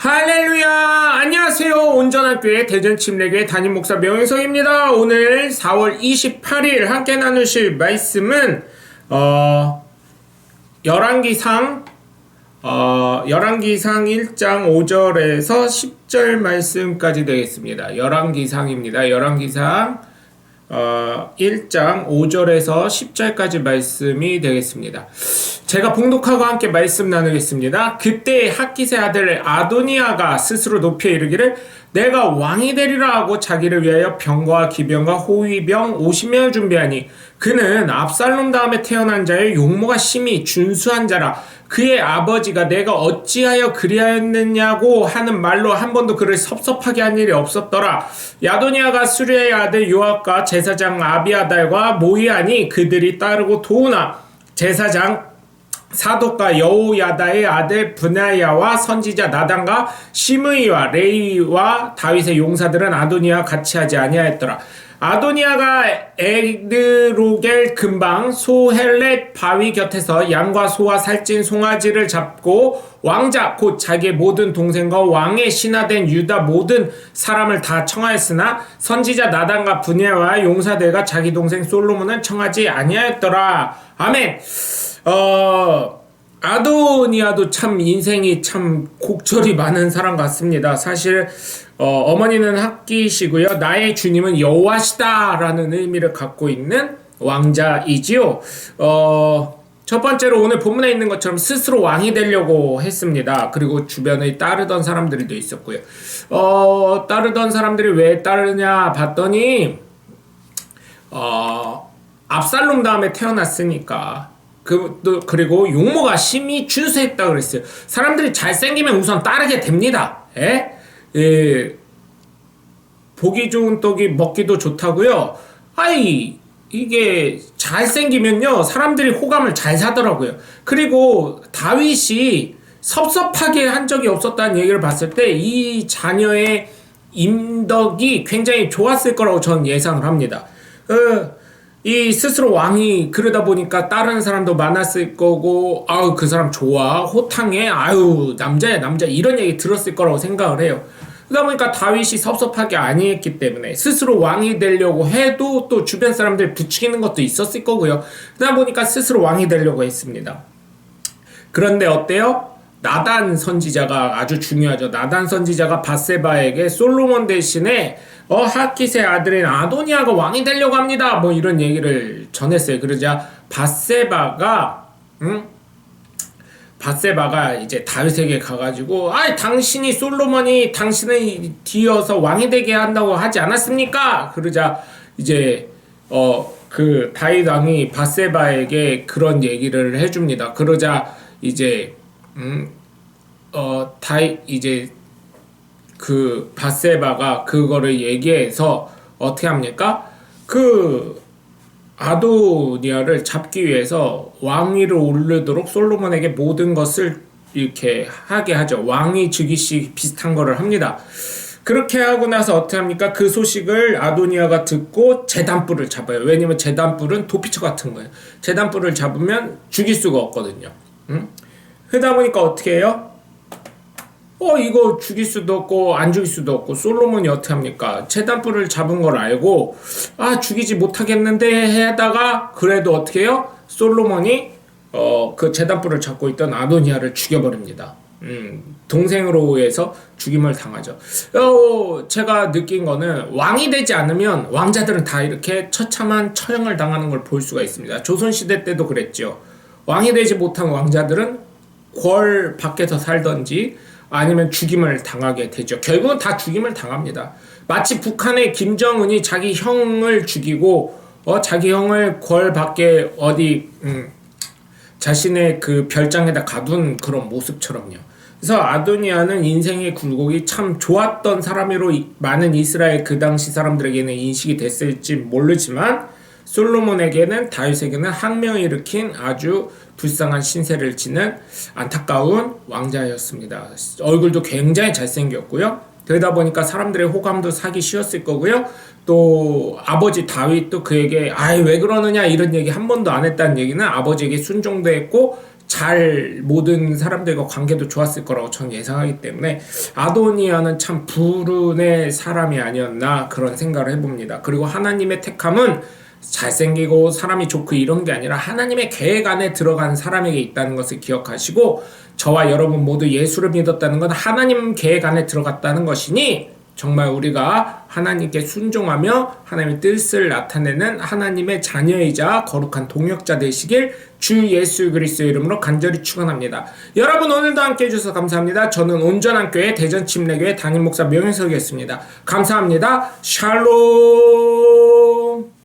할렐루야! 안녕하세요. 온전한 교회 대전침례교회 담임 목사 명희성입니다. 오늘 4월 28일 함께 나누실 말씀은 열왕기상 1장 5절에서 10절 말씀까지 되겠습니다. 열왕기상입니다. 열왕기상 1장 5절에서 10절까지 말씀이 되겠습니다. 제가 봉독하고 함께 말씀 나누겠습니다. 그때 핫깃의 아들 아도니아가 스스로 높여 이르기를 내가 왕이 되리라 하고 자기를 위하여 병과 기병과 호위병 50명을 준비하니 그는 압살롬 다음에 태어난 자의 용모가 심히 준수한 자라. 그의 아버지가 내가 어찌하여 그리하였느냐고 하는 말로 한 번도 그를 섭섭하게 한 일이 없었더라. 야도니아가 수리의 아들 요압과 제사장 아비아달과 모이하니 그들이 따르고 도우나 제사장 사독과 여호야다의 아들 브나야와 선지자 나단과 시므이와 레이와 다윗의 용사들은 아도니아와 같이 하지 아니하였더라. 아도니아가 에드로겔 근방 소헬렛 바위 곁에서 양과 소와 살찐 송아지를 잡고 왕자 곧 자기의 모든 동생과 왕의 신하된 유다 모든 사람을 다 청하였으나 선지자 나단과 브냐와 용사들과 자기 동생 솔로몬은 청하지 아니하였더라. 아멘. 아도니아도 참 인생이 참 곡절이 많은 사람 같습니다. 사실 어머니는 핫깃이고요. 나의 주님은 여호와시다 라는 의미를 갖고 있는 왕자이지요. 첫 번째로 오늘 본문에 있는 것처럼 스스로 왕이 되려고 했습니다. 그리고 주변에 따르던 사람들도 있었고요. 따르던 사람들이 왜 따르냐 봤더니 압살롬 다음에 태어났으니까. 그리고 용모가 심히 준수했다 그랬어요. 사람들이 잘생기면 우선 따르게 됩니다. 보기 좋은 떡이 먹기도 좋다고요. 이게 잘생기면요 사람들이 호감을 잘 사더라고요. 그리고 다윗이 섭섭하게 한 적이 없었다는 얘기를 봤을 때 이 자녀의 인덕이 굉장히 좋았을 거라고 저는 예상을 합니다. 이 스스로 왕이 그러다 보니까 다른 사람도 많았을 거고 그 사람 좋아 호탕해 남자야 남자 이런 얘기 들었을 거라고 생각을 해요. 그러다 보니까 다윗이 섭섭하게 아니했기 때문에 스스로 왕이 되려고 해도 또 주변 사람들 부추기는 것도 있었을 거고요. 그러다 보니까 스스로 왕이 되려고 했습니다. 그런데 어때요? 나단 선지자가 아주 중요하죠. 나단 선지자가 밧세바에게 솔로몬 대신에 핫깃의 아들인 아도니아가 왕이 되려고 합니다. 뭐 이런 얘기를 전했어요. 그러자 밧세바가 이제 다윗에게 가가지고 당신이 솔로몬이 당신을 뒤어서 왕이 되게 한다고 하지 않았습니까? 그러자 이제 그 다윗 왕이 밧세바에게 그런 얘기를 해줍니다. 그러자 이제 이제 그 밧세바가 그거를 얘기해서 어떻게 합니까? 그 아도니아를 잡기 위해서 왕위를 오르도록 솔로몬에게 모든 것을 이렇게 하게 하죠. 왕위 즉위식 비슷한 거를 합니다. 그렇게 하고 나서 어떻게 합니까? 그 소식을 아도니아가 듣고 제단뿔을 잡아요. 왜냐면 제단뿔은 도피처 같은 거예요. 제단뿔을 잡으면 죽일 수가 없거든요. 그러다 보니까 어떻게 해요? 이거 죽일 수도 없고 안 죽일 수도 없고 솔로몬이 어떻게 합니까? 제단뿔을 잡은 걸 알고 죽이지 못하겠는데 하다가 그래도 어떻게 해요? 솔로몬이 그 제단뿔을 잡고 있던 아도니아를 죽여버립니다. 동생으로 해서 죽임을 당하죠. 제가 느낀 거는 왕이 되지 않으면 왕자들은 다 이렇게 처참한 처형을 당하는 걸 볼 수가 있습니다. 조선시대 때도 그랬죠. 왕이 되지 못한 왕자들은 궐 밖에서 살던지 아니면 죽임을 당하게 되죠. 결국은 다 죽임을 당합니다. 마치 북한의 김정은이 자기 형을 죽이고 자기 형을 궐 밖에 어디 자신의 그 별장에다 가둔 그런 모습처럼요. 그래서 아도니아는 인생의 굴곡이 참 좋았던 사람으로 많은 이스라엘 그 당시 사람들에게는 인식이 됐을지 모르지만 솔로몬에게는 다윗에게는 항명을 일으킨 아주 불쌍한 신세를 지는 안타까운 왕자였습니다. 얼굴도 굉장히 잘생겼고요. 그러다 보니까 사람들의 호감도 사기 쉬웠을 거고요. 또 아버지 다윗도 그에게 왜 그러느냐 이런 얘기 한 번도 안 했다는 얘기는 아버지에게 순종도 했고 잘 모든 사람들과 관계도 좋았을 거라고 저는 예상하기 때문에 아도니아는 참 불운의 사람이 아니었나 그런 생각을 해봅니다. 그리고 하나님의 택함은 잘생기고 사람이 좋고 이런 게 아니라 하나님의 계획 안에 들어간 사람에게 있다는 것을 기억하시고 저와 여러분 모두 예수를 믿었다는 건 하나님 계획 안에 들어갔다는 것이니 정말 우리가 하나님께 순종하며 하나님의 뜻을 나타내는 하나님의 자녀이자 거룩한 동역자 되시길 주 예수 그리스도의 이름으로 간절히 축원합니다. 여러분 오늘도 함께 해주셔서 감사합니다. 저는 온전한 교회 대전침례교회 담임 목사 명현석이었습니다. 감사합니다. 샬롬.